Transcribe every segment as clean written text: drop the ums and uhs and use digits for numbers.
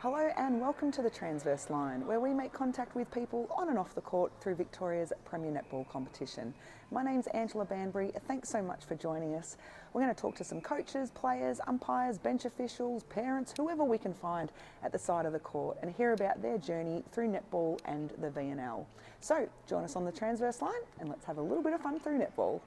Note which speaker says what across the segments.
Speaker 1: Hello and welcome to the Transverse Line, where we make contact with people on and off the court through Victoria's Premier Netball competition. My name's Angela Banbury. Thanks so much for joining us. We're going to talk to some coaches, players, umpires, bench officials, parents, whoever we can find at the side of the court and hear about their journey through netball and the VNL. So join us on the Transverse Line and let's have a little bit of fun through netball.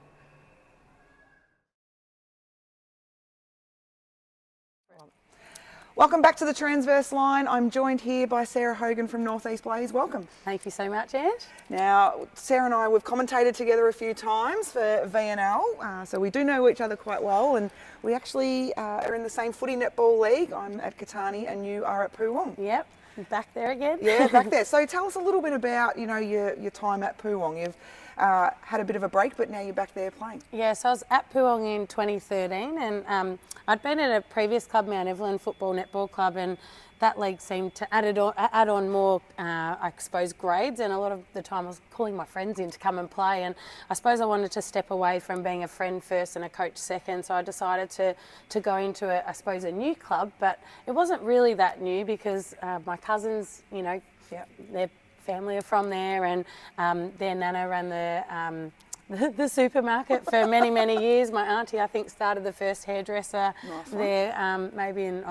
Speaker 1: Welcome back to the Transverse Line. I'm joined here by Sarah Hogan from North East Blaze. Welcome.
Speaker 2: Thank you so much, Ange.
Speaker 1: Now, Sarah and I, we've commentated together a few times for VNL, so we do know each other quite well, and we actually are in the same footy netball league. I'm at Katani and you are at Poowong.
Speaker 2: Yep, back there again.
Speaker 1: Yeah, back there. So tell us a little bit about, your time at Poowong. You've had a bit of a break, but now you're back there playing.
Speaker 2: Yeah, so I was at Poowong in 2013, and I'd been at a previous club, Mount Evelyn Football Netball Club, and that league seemed to add on more, I suppose, grades, and a lot of the time I was calling my friends in to come and play, and I suppose I wanted to step away from being a friend first and a coach second, so I decided to go into, a new club, but it wasn't really that new because my cousins, their family are from there, and their nana ran the supermarket for many, many years. My auntie, I think, started the first hairdresser there, maybe in,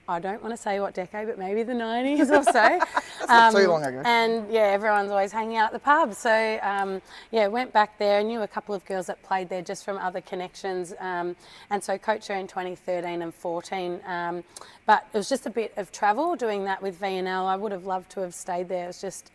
Speaker 2: I don't want to say what decade, but maybe the 90s or so.
Speaker 1: It's not too long ago.
Speaker 2: And yeah, everyone's always hanging out at the pub. So went back there. I knew a couple of girls that played there just from other connections. And so coached her in 2013 and 14. But it was just a bit of travel doing that with VNL. I would have loved to have stayed there. It was just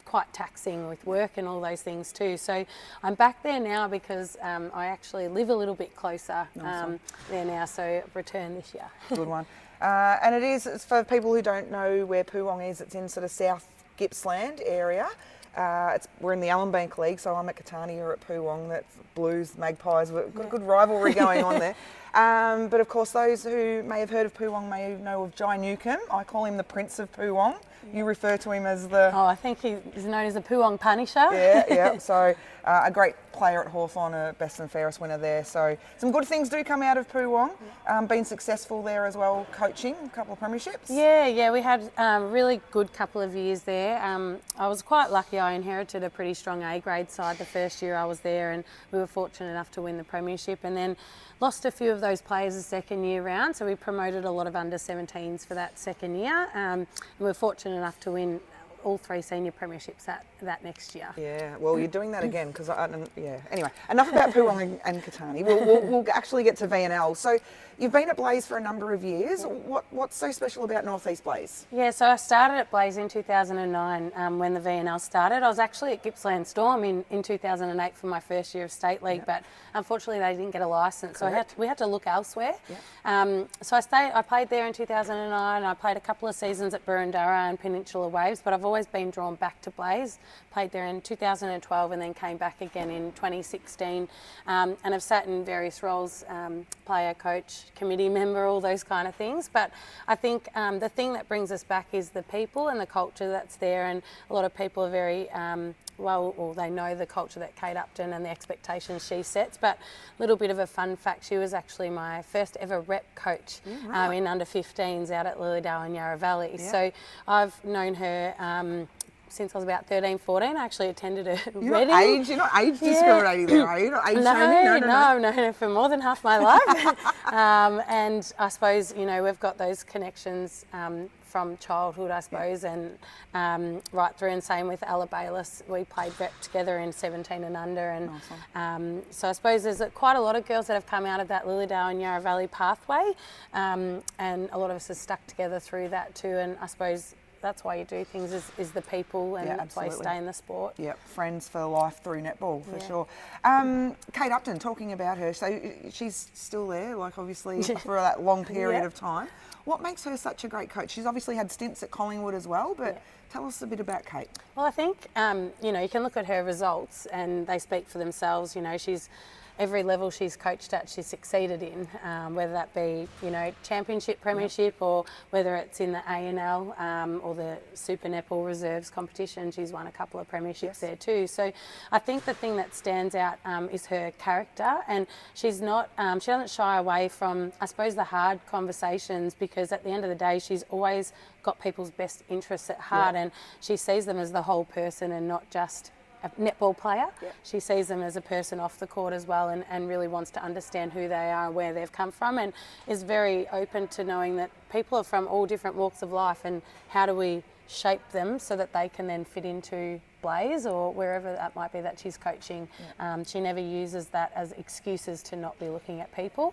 Speaker 2: quite taxing with work and all those things too. So I'm back there now because I actually live a little bit closer there now. So I've returned this year.
Speaker 1: Good one. And it's for people who don't know where Poowong is, it's in sort of South Gippsland area. We're in the Allenbank League, so I'm at Katani, you're at Poowong. That's Blues, Magpies, we've got a good rivalry going on there. But of course, those who may have heard of Poowong may know of Jai Newcomb. I call him the Prince of Poowong. You refer to him as the...
Speaker 2: Oh, I think he's known as the Poowong Punisher.
Speaker 1: Yeah. So a great player at Hawthorn, a best and fairest winner there. So some good things do come out of Poowong. Been successful there as well, coaching a couple of premierships.
Speaker 2: Yeah, we had a really good couple of years there. I was quite lucky. I inherited a pretty strong A grade side the first year I was there, and we were fortunate enough to win the premiership, and then lost a few of those players the second year round, so we promoted a lot of under-17s for that second year, and we were fortunate enough to win all 3 senior premierships that next year.
Speaker 1: Yeah, well, you're doing that again because Anyway, enough about Poowong and Katani. We'll actually get to VNL. So you've been at Blaze for a number of years. What's so special about North East Blaze?
Speaker 2: Yeah, so I started at Blaze in 2009 when the VNL started. I was actually at Gippsland Storm in 2008 for my first year of State League, but unfortunately they didn't get a licence, so we had to look elsewhere. So I played there in 2009. I played a couple of seasons at Burundara and Peninsula Waves, but I've always been drawn back to Blaze. Played there in 2012 and then came back again in 2016, and I've sat in various roles, player, coach, committee member, all those kind of things. But I think the thing that brings us back is the people and the culture that's there, and a lot of people are very they know the culture that Kate Upton and the expectations she sets. But a little bit of a fun fact, she was actually my first ever rep coach in under 15s out at Lilydale and Yarra Valley. So I've known her since I was about 13, 14. I actually attended a wedding.
Speaker 1: You're not age discriminating there, are you? You're not age shaming?
Speaker 2: No, I've known her for more than half my life. And I suppose, we've got those connections from childhood, I suppose, and right through, and same with Ella Bayliss. We played rep together in 17 and under, and so I suppose there's quite a lot of girls that have come out of that Lilydale and Yarra Valley pathway, and a lot of us have stuck together through that too, and I suppose that's why you do things is the people, and that's why you stay in the sport. Yeah,
Speaker 1: friends for life through netball for sure. Kate Upton, talking about her, so she's still there, like obviously for that long period of time. What makes her such a great coach? She's obviously had stints at Collingwood as well, but tell us a bit about Kate.
Speaker 2: Well, I think you can look at her results and they speak for themselves. She's every level she's coached at, she's succeeded in, whether that be, championship, premiership, or whether it's in the ANL or the Super Netball Reserves competition. She's won a couple of premierships there too. So I think the thing that stands out is her character, and she's not, she doesn't shy away from, I suppose, the hard conversations, because at the end of the day, she's always got people's best interests at heart, and she sees them as the whole person and not just a netball player. She sees them as a person off the court as well, and really wants to understand who they are, where they've come from, and is very open to knowing that people are from all different walks of life, and how do we shape them so that they can then fit into Blaze or wherever that might be that she's coaching. She never uses that as excuses to not be looking at people,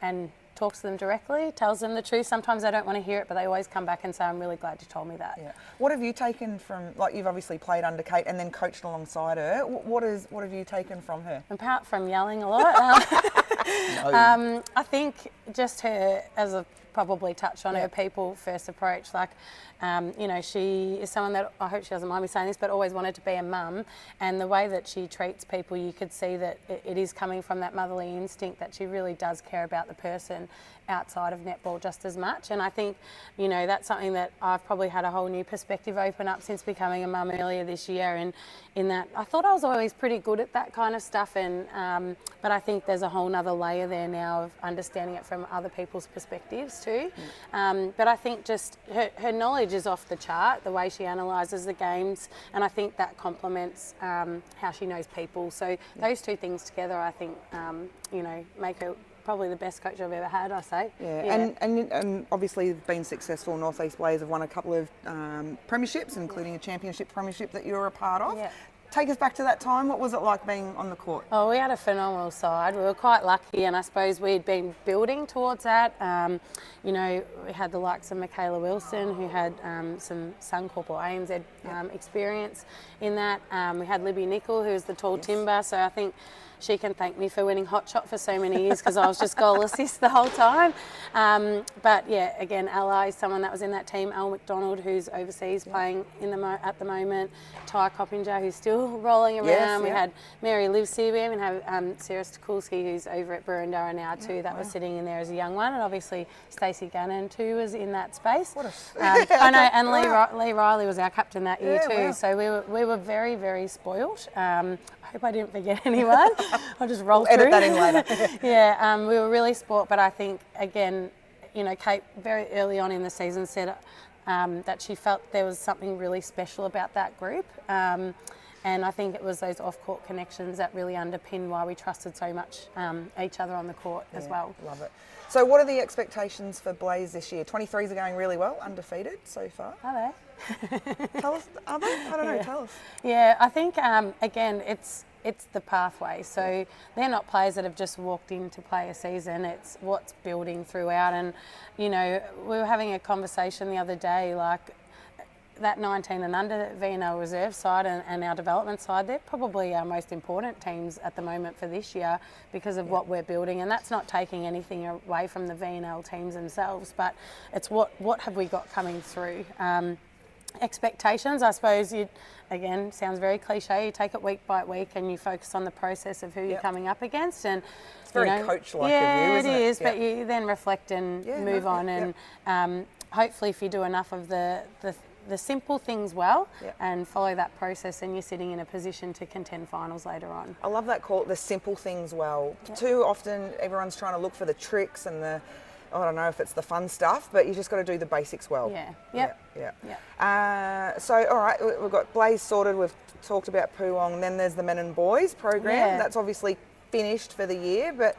Speaker 2: and talks to them directly, tells them the truth. Sometimes they don't want to hear it, but they always come back and say, I'm really glad you told me that.
Speaker 1: What have you taken from, like, you've obviously played under Kate and then coached alongside her. What have you taken from her? Apart
Speaker 2: from yelling a lot, I think just her, as a probably touched on, her people first approach. Like, she is someone that, I hope she doesn't mind me saying this, but always wanted to be a mum, and the way that she treats people, you could see that it is coming from that motherly instinct, that she really does care about the person outside of netball just as much. And I think, that's something that I've probably had a whole new perspective open up since becoming a mum earlier this year, and in that I thought I was always pretty good at that kind of stuff, and but I think there's a whole nother layer there now of understanding it from other people's perspectives too. But I think just her knowledge is off the chart, the way she analyses the games, and I think that complements how she knows people. So those two things together, I think, make her probably the best coach I've ever had, I say. And
Speaker 1: obviously you've been successful. North East Blaze have won a couple of premierships, including a championship premiership that you were a part of. Take us back to that time. What was it like being on the court?
Speaker 2: Oh, we had a phenomenal side. We were quite lucky, and I suppose we'd been building towards that. We had the likes of Michaela Wilson, who had some Suncorp or ANZ experience in that. We had Libby Nicol, who was the tall timber, so I think she can thank me for winning Hot Shot for so many years, because I was just goal assist the whole time. But yeah, again, Ella is someone that was in that team. Al McDonald, who's overseas playing at the moment. Ty Coppinger, who's still rolling around. We had Mary Liv Seabeam, and have Sarah Stukulski, who's over at Burundara now too. That was sitting in there as a young one, and obviously Stacey Gannon too was in that space. I know, and Lee Riley was our captain that year too. So we were very, very spoilt. I hope I didn't forget anyone. I'll just roll through.
Speaker 1: Edit that in later.
Speaker 2: We were really sport, but I think, again, Kate very early on in the season said that she felt there was something really special about that group. And I think it was those off-court connections that really underpin why we trusted so much each other on the court as well.
Speaker 1: Love it. So what are the expectations for Blaze this year? 23s are going really well, undefeated so far.
Speaker 2: Are they?
Speaker 1: Tell us, are they? I don't know, tell us.
Speaker 2: Yeah, I think, again, it's the pathway. So they're not players that have just walked in to play a season. It's what's building throughout. And, we were having a conversation the other day, like, that 19 and under VNL reserve side and our development side, they're probably our most important teams at the moment for this year because of what we're building. And that's not taking anything away from the VNL teams themselves, but it's what have we got coming through. Expectations, I suppose, again, sounds very cliche, you take it week by week and you focus on the process of who you're coming up against. And
Speaker 1: it's very coach-like of you, isn't it?
Speaker 2: Yeah, it is, but you then reflect and move on. And hopefully if you do enough of the simple things well and follow that process, and you're sitting in a position to contend finals later on.
Speaker 1: I love that call, the simple things well. Too often everyone's trying to look for the tricks and I don't know if it's the fun stuff, but you just got to do the basics well. So, all right, we've got Blaze sorted. We've talked about Poowong. Then there's the Men and Boys program. That's obviously finished for the year, but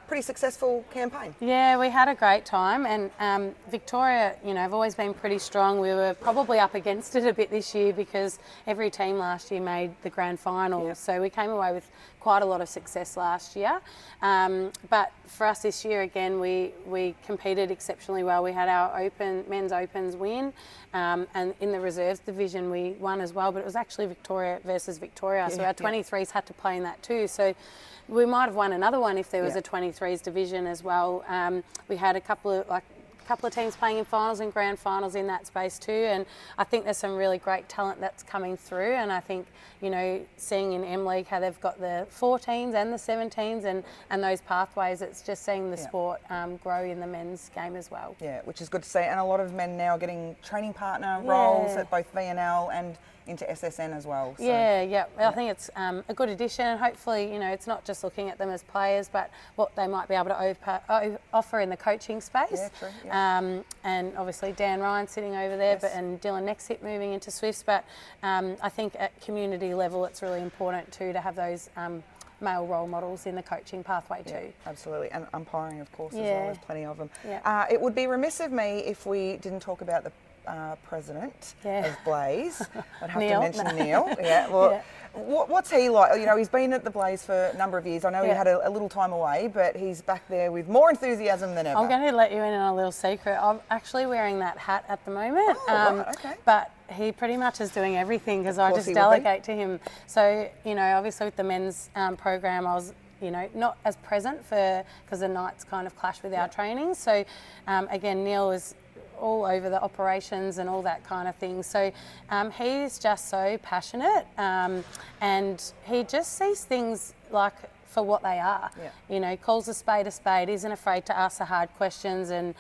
Speaker 1: pretty successful campaign.
Speaker 2: Yeah, we had a great time, and Victoria, have always been pretty strong. We were probably up against it a bit this year because every team last year made the grand final, so we came away with quite a lot of success last year. But for us this year, again, we competed exceptionally well. We had our men's opens win, and in the reserves division we won as well, but it was actually Victoria versus Victoria, so our 23s had to play in that too. So we might have won another one if there was a 23s division as well. We had a couple couple of teams playing in finals and grand finals in that space too, and I think there's some really great talent that's coming through, and I think, you know, seeing in M League how they've got the 14s and the 17s and those pathways, it's just seeing the sport grow in the men's game as well.
Speaker 1: Yeah, which is good to see, and a lot of men now getting training partner roles at both VNL and into SSN as well. So.
Speaker 2: Yeah. I think it's a good addition, and hopefully, you know, it's not just looking at them as players, but what they might be able to offer in the coaching space.
Speaker 1: Yeah, true. Yeah.
Speaker 2: And obviously Dan Ryan sitting over there, and Dylan Nexit moving into Swifts. But I think at community level, it's really important too to have those male role models in the coaching pathway too.
Speaker 1: Absolutely, and umpiring, of course, as well. There's plenty of them.
Speaker 2: Yeah.
Speaker 1: It would be remiss of me if we didn't talk about the president of Blaze. I'd have to mention Neil. Yeah. Well, what's he like? You know, he's been at the Blaze for a number of years. I know he had a little time away, but he's back there with more enthusiasm than ever.
Speaker 2: I'm going to let you in on a little secret. I'm actually wearing that hat at the moment.
Speaker 1: Right, okay.
Speaker 2: But he pretty much is doing everything because I just delegate to him. So, you know, obviously with the men's program, I was, you know, not as present because the nights kind of clash with our training. So, again, Neil is all over the operations and all that kind of thing. So he's just so passionate, and he just sees things like for what they are. You know, calls a spade, isn't afraid to ask the hard questions, and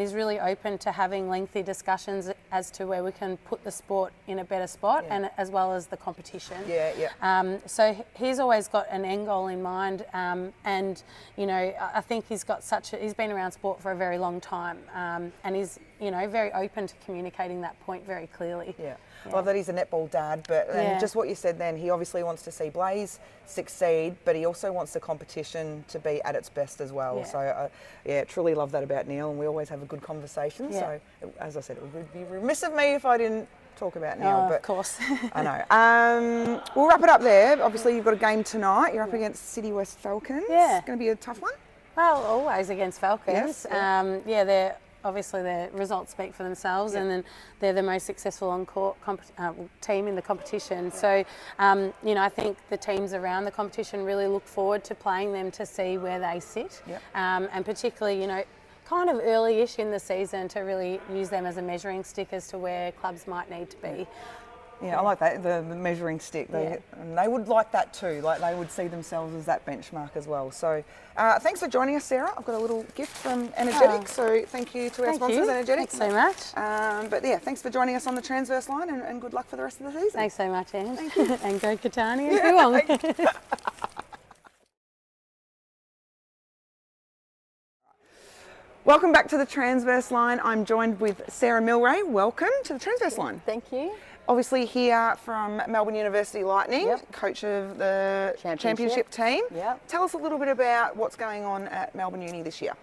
Speaker 2: is really open to having lengthy discussions as to where we can put the sport in a better spot, and as well as the competition. So he's always got an end goal in mind, and you know, I think he's been around sport for a very long time, and he's, you know, very open to communicating that point very clearly.
Speaker 1: Love that he's a netball dad, but and just what you said then, he obviously wants to see Blaze succeed, but he also wants the competition to be at its best as well. So truly love that about Neil, and we always have a good conversation. So as I said, it would be remiss of me if I didn't talk about Neil. But
Speaker 2: of course.
Speaker 1: I know. We'll wrap it up there. Obviously you've got a game tonight. You're up against City West Falcons. It's going to be a tough one.
Speaker 2: Well, always against Falcons. They're obviously the results speak for themselves, and then they're the most successful on-court team in the competition. So, you know, I think the teams around the competition really look forward to playing them to see where they sit, and particularly, you know, kind of early-ish in the season to really use them as a measuring stick as to where clubs might need to be.
Speaker 1: Yeah, I like that, the measuring stick. And they would like that too, like they would see themselves as that benchmark as well. So thanks for joining us, Sarah. I've got a little gift from Energetic, so thank you to our sponsors, Energetic.
Speaker 2: Thanks so much.
Speaker 1: But yeah, thanks for joining us on the Transverse Line, and good luck for the rest of the season.
Speaker 2: Thanks so much, Anne. Thank you. And go Catani and Geelong.
Speaker 1: Welcome back to the Transverse Line. I'm joined with Sarah Milray. Welcome to the Transverse Line.
Speaker 3: Thank you.
Speaker 1: Obviously here from Melbourne University Lightning, coach of the championship team. Tell us a little bit about what's going on at Melbourne Uni this year.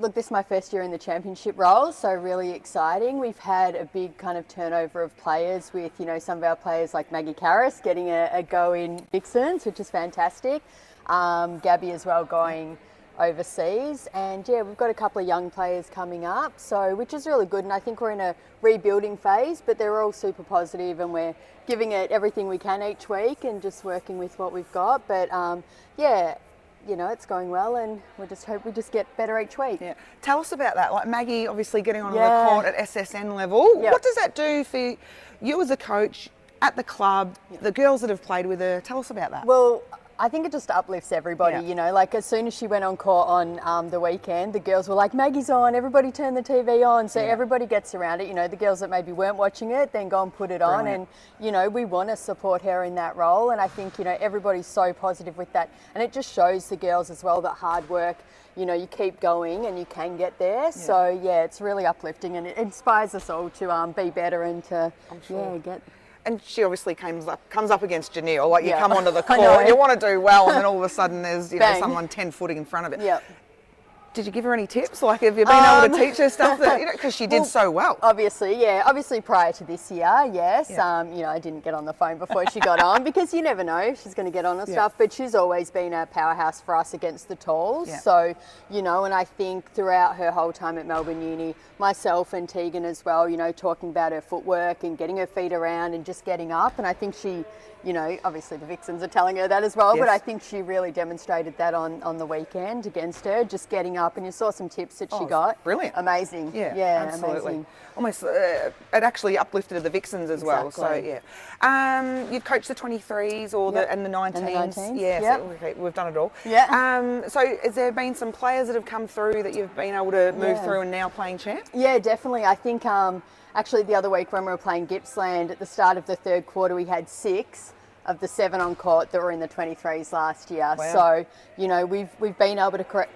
Speaker 3: Look, this is my first year in the championship role, so really exciting. We've had a big kind of turnover of players with, you know, some of our players like Maggie Karras getting a go in Vixens, which is fantastic. Gabby as well going overseas, and we've got a couple of young players coming up, so which is really good, and I think we're in a rebuilding phase, but they're all super positive and we're giving it everything we can each week and just working with what we've got. But you know, it's going well, and we just hope we just get better each week.
Speaker 1: Tell us about that, like Maggie obviously getting on the court at SSN level. What does that do for you as a coach at the club, the girls that have played with her? Tell us about that.
Speaker 3: Well, I think it just uplifts everybody, you know, like as soon as she went on court on the weekend, the girls were like, Maggie's on, everybody turn the TV on. So everybody gets around it, you know, the girls that maybe weren't watching it, then go and put it on. And, you know, we want to support her in that role. And I think, you know, everybody's so positive with that. And it just shows the girls as well that hard work, you know, you keep going and you can get there. So, it's really uplifting, and it inspires us all to be better and to, get...
Speaker 1: And she obviously comes up against Janelle. Like you come onto the court, you want to do well, and then all of a sudden there's someone 10 footing in front of it. Did you give her any tips? Like, have you been able to teach her stuff that, you know, because she did so well?
Speaker 3: Obviously prior to this year, yes. You know, I didn't get on the phone before she got on, because you never know if she's going to get on and stuff, but she's always been a powerhouse for us against the talls. So, you know, and I think throughout her whole time at Melbourne Uni, myself and Tegan as well, you know, talking about her footwork and getting her feet around and just getting up, and I think she you know, obviously the Vixens are telling her that as well,
Speaker 1: Yes.
Speaker 3: but I think she really demonstrated that on the weekend against her, just getting up, and you saw some tips that she got.
Speaker 1: Brilliant.
Speaker 3: Amazing.
Speaker 1: Yeah, absolutely.
Speaker 3: Amazing.
Speaker 1: Almost, it actually uplifted the Vixens as well. So
Speaker 3: Exactly.
Speaker 1: yeah, you've coached the 23s or
Speaker 3: Yep.
Speaker 1: and the 19s.
Speaker 3: And the 19s,
Speaker 1: Yeah,
Speaker 3: yep.
Speaker 1: so, okay, we've done it all.
Speaker 3: Yeah.
Speaker 1: So has there been some players that have come through that you've been able to move
Speaker 3: Yeah.
Speaker 1: through and now playing champ?
Speaker 3: Yeah, definitely. I think actually the other week when we were playing Gippsland, at the start of the third quarter, we had 6 of the 7 on court that were in the 23s last year.
Speaker 1: Wow.
Speaker 3: So, you know, we've been able to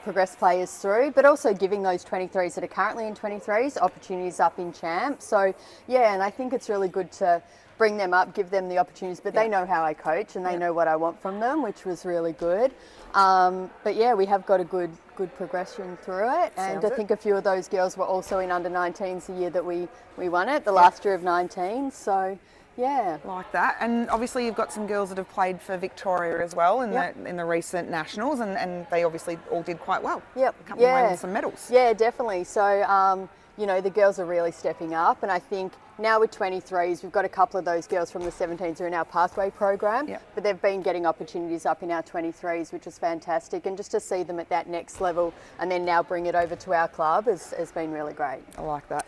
Speaker 3: progress players through, but also giving those 23s that are currently in 23s opportunities up in champ. So, yeah, and I think it's really good to bring them up, give them the opportunities, but they know how I coach and they know what I want from them, which was really good. But yeah, we have got a good progression through it, and
Speaker 1: Sounds
Speaker 3: I think a few of those girls were also in under 19s the year that we won it, the last year of 19. So yeah,
Speaker 1: Like that. And obviously you've got some girls that have played for Victoria as well in the recent nationals, and they obviously all did quite well.
Speaker 3: Yep.
Speaker 1: A couple away with some medals.
Speaker 3: Yeah, definitely. So, you know, the girls are really stepping up, and I think now with 23s, we've got a couple of those girls from the 17s who are in our pathway program,
Speaker 1: Yep.
Speaker 3: but they've been getting opportunities up in our 23s, which is fantastic. And just to see them at that next level and then now bring it over to our club has been really great.
Speaker 1: I like that.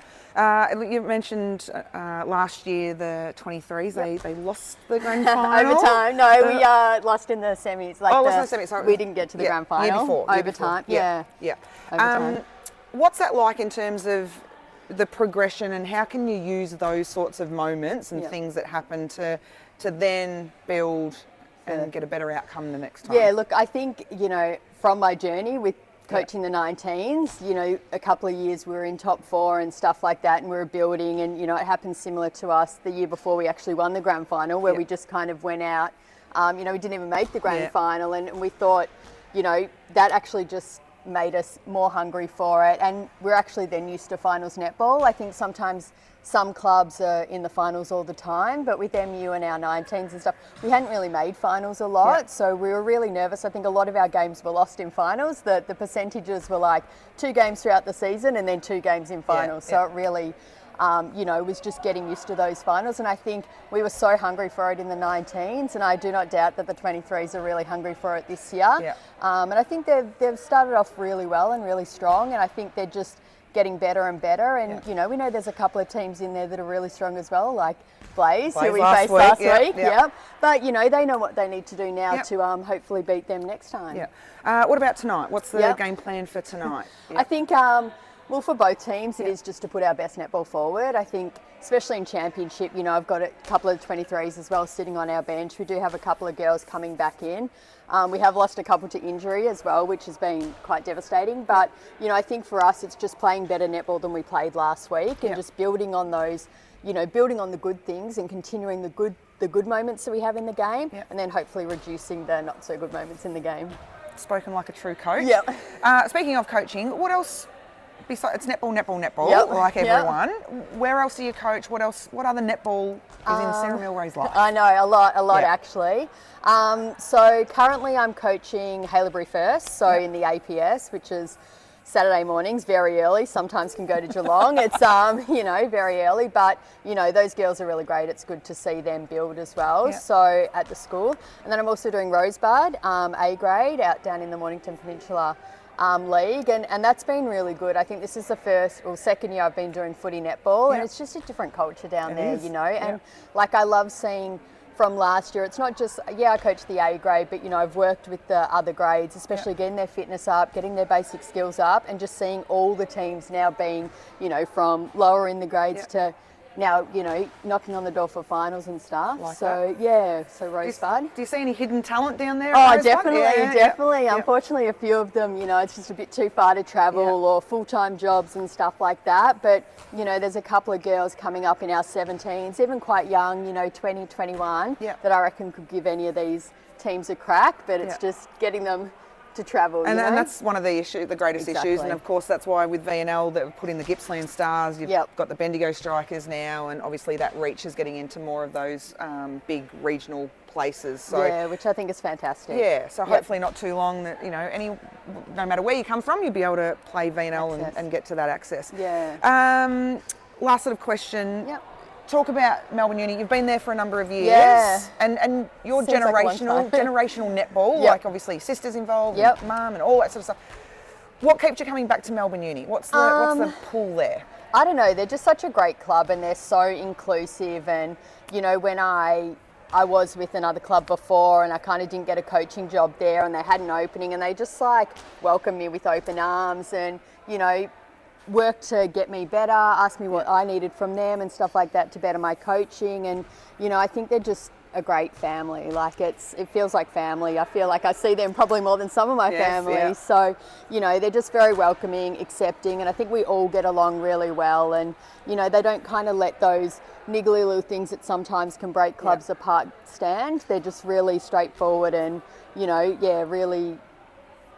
Speaker 1: You mentioned last year the 23s, they lost the grand final.
Speaker 3: Overtime. No, we lost in the semis. Like
Speaker 1: lost in the semis, sorry.
Speaker 3: We didn't get to the grand final.
Speaker 1: Year before.
Speaker 3: Overtime. Yeah. Overtime.
Speaker 1: What's that like in terms of the progression, and how can you use those sorts of moments and things that happen to then build and get a better outcome the next time?
Speaker 3: Yeah, look, I think, you know, from my journey with coaching the 19s, you know, a couple of years we were in top 4 and stuff like that, and we were building, and, you know, it happened similar to us the year before we actually won the grand final, where we just kind of went out, you know, we didn't even make the grand final, and we thought, you know, that actually just made us more hungry for it, and we're actually then used to finals netball. I think sometimes some clubs are in the finals all the time, but with MU and our 19s and stuff, we hadn't really made finals a lot, so we were really nervous. I think a lot of our games were lost in finals. The percentages were like 2 games throughout the season and then 2 games in finals, so it really you know, was just getting used to those finals, and I think we were so hungry for it in the 19s, and I do not doubt that the 23s are really hungry for it this year. And I think they've started off really well and really strong, and I think they're just getting better and better, and you know, we know there's a couple of teams in there that are really strong as well, like Blaze, who we faced last week. But you know, they know what they need to do now to hopefully beat them next time.
Speaker 1: What about tonight? What's the game plan for tonight?
Speaker 3: I think well, for both teams, it is just to put our best netball forward. I think, especially in championship, you know, I've got a couple of 23s as well sitting on our bench. We do have a couple of girls coming back in. We have lost a couple to injury as well, which has been quite devastating. But, you know, I think for us, it's just playing better netball than we played last week, and just building on those, you know, building on the good things and continuing the good moments that we have in the game, and then hopefully reducing the not so good moments in the game.
Speaker 1: Spoken like a true coach.
Speaker 3: Yeah.
Speaker 1: Speaking of coaching, what else? Besides, it's netball, like everyone. Where else do you coach? What else? What other netball is in Sarah Milray's life?
Speaker 3: I know, a lot actually. So currently I'm coaching Haileybury First, so in the APS, which is Saturday mornings, very early, sometimes can go to Geelong. It's, you know, very early, but, you know, those girls are really great. It's good to see them build as well, so at the school. And then I'm also doing Rosebud, A grade, out down in the Mornington Peninsula league, and that's been really good. I think this is the second year I've been doing footy netball, and it's just a different culture down there, you know, and like I love seeing from last year, it's not just, I coach the A grade, but, you know, I've worked with the other grades, especially getting their fitness up, getting their basic skills up, and just seeing all the teams now being, you know, from lower in the grades to now, you know, knocking on the door for finals and stuff.
Speaker 1: Like
Speaker 3: so so Rosebud.
Speaker 1: Do you see any hidden talent down there?
Speaker 3: Oh,
Speaker 1: Rosebud?
Speaker 3: definitely. Unfortunately, a few of them, you know, it's just a bit too far to travel or full-time jobs and stuff like that. But, you know, there's a couple of girls coming up in our 17s, even quite young, you know, 20, 21, that I reckon could give any of these teams a crack. But it's just getting them to travel,
Speaker 1: and
Speaker 3: you know?
Speaker 1: that's one of the greatest issues, and of course that's why with VNL that have put in the Gippsland Stars, you've got the Bendigo Strikers now, and obviously that reach is getting into more of those big regional places. So
Speaker 3: which I think is fantastic.
Speaker 1: So hopefully not too long that, you know, no matter where you come from, you'll be able to play VNL and get to that access.
Speaker 3: Yeah.
Speaker 1: Last sort of question. talk about Melbourne Uni. You've been there for a number of years,
Speaker 3: Yeah.
Speaker 1: and you're
Speaker 3: Seems like a long
Speaker 1: generational netball.
Speaker 3: Yep.
Speaker 1: Like obviously sisters involved,
Speaker 3: Yep.
Speaker 1: and mum, and all that sort of stuff. What keeps you coming back to Melbourne Uni? What's the pull there?
Speaker 3: I don't know, they're just such a great club and they're so inclusive. And, you know, when I was with another club before and I kind of didn't get a coaching job there and they had an opening and they just like welcomed me with open arms and, you know, worked to get me better, asked me what I needed from them and stuff like that to better my coaching. And, you know, I think they're just a great family. Like it feels like family. I feel like I see them probably more than some of my family.
Speaker 1: Yeah.
Speaker 3: So, you know, they're just very welcoming, accepting, and I think we all get along really well. And, you know, they don't kind of let those niggly little things that sometimes can break clubs apart stand. They're just really straightforward and, you know, really,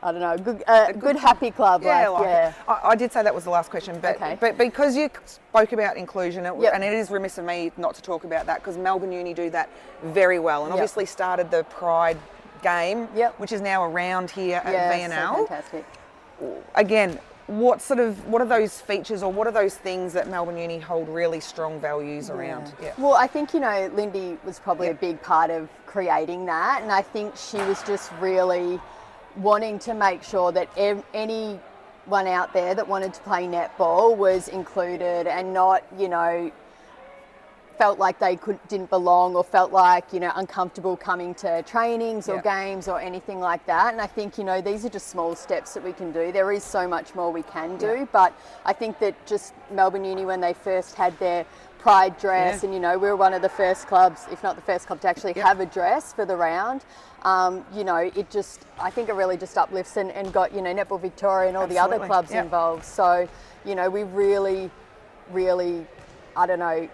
Speaker 3: I don't know, good happy club.
Speaker 1: I did say that was the last question, but
Speaker 3: Okay.
Speaker 1: but because you spoke about inclusion, and it is remiss of me not to talk about that because Melbourne Uni do that very well, and obviously started the Pride game, which is now around here at VNL.
Speaker 3: So fantastic.
Speaker 1: Again, what are those features or what are those things that Melbourne Uni hold really strong values around? Yeah.
Speaker 3: Well, I think, you know, Lindy was probably a big part of creating that, and I think she was just really wanting to make sure that anyone out there that wanted to play netball was included and not, you know, felt like they didn't belong or felt like, you know, uncomfortable coming to trainings or games or anything like that. And I think, you know, these are just small steps that we can do. There is so much more we can do, but I think that just Melbourne Uni, when they first had their Pride dress, and, you know, we were one of the first clubs, if not the first club, to actually have a dress for the round. You know, I think it really just uplifts and got, you know, Netball Victoria and all the other clubs involved. So, you know, we really, really, I don't know,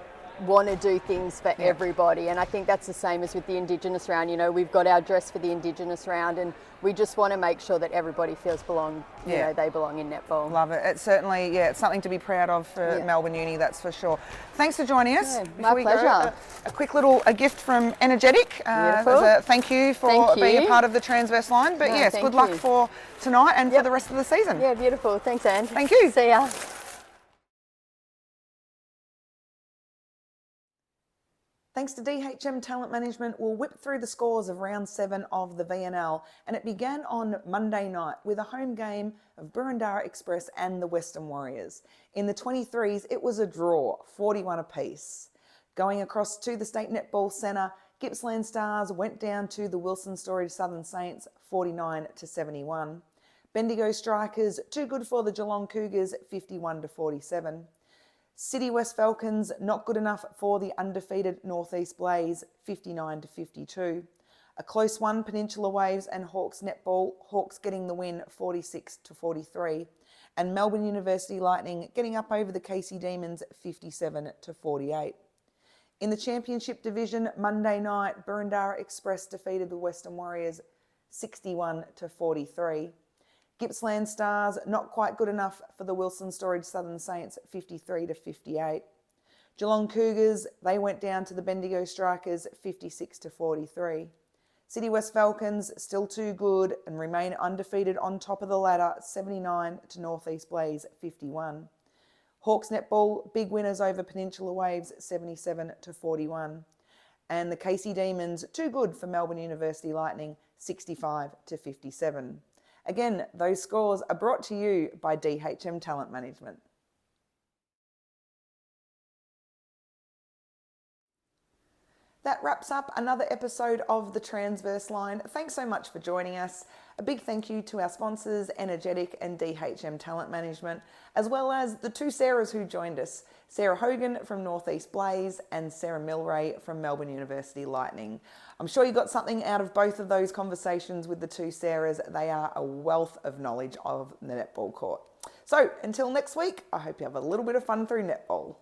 Speaker 3: want to do things for everybody. And I think that's the same as with the Indigenous round. You know, we've got our dress for the Indigenous round and we just want to make sure that everybody feels you know, they belong in netball.
Speaker 1: Love it. It's certainly, it's something to be proud of for Melbourne Uni, that's for sure. Thanks for joining us.
Speaker 3: Yeah,
Speaker 1: Before
Speaker 3: my pleasure.
Speaker 1: A quick a gift from Energetic. As a thank you for being a part of the Transverse Line. But yes, good luck for tonight and for the rest of the season.
Speaker 3: Yeah, beautiful. Thanks, Anne.
Speaker 1: Thank you.
Speaker 3: See ya.
Speaker 1: Thanks to DHM Talent Management, we'll whip through the scores of round 7 of the VNL, and it began on Monday night with a home game of Burundara Express and the Western Warriors. In the 23s, it was a draw, 41 apiece. Going across to the State Netball Centre, Gippsland Stars went down to the Wilson Storage Southern Saints, 49-71. Bendigo Strikers, too good for the Geelong Cougars, 51-47. City West Falcons, not good enough for the undefeated Northeast Blaze, 59-52. A close one, Peninsula Waves and Hawks Netball, Hawks getting the win, 46-43. And Melbourne University Lightning getting up over the Casey Demons, 57-48. In the Championship Division, Monday night, Burundara Express defeated the Western Warriors, 61-43. Gippsland Stars, not quite good enough for the Wilson Storage Southern Saints, 53-58. Geelong Cougars, they went down to the Bendigo Strikers, 56-43. City West Falcons, still too good and remain undefeated on top of the ladder, 79 to Northeast Blaze, 51. Hawks Netball, big winners over Peninsula Waves, 77-41. And the Casey Demons, too good for Melbourne University Lightning, 65-57. Again, those scores are brought to you by DHM Talent Management. That wraps up another episode of the Transverse Line. Thanks so much for joining us. A big thank you to our sponsors, Energetic and DHM Talent Management, as well as the two Sarahs who joined us, Sarah Hogan from Northeast Blaze and Sarah Milray from Melbourne University Lightning. I'm sure you got something out of both of those conversations with the two Sarahs. They are a wealth of knowledge of the netball court. So until next week, I hope you have a little bit of fun through netball.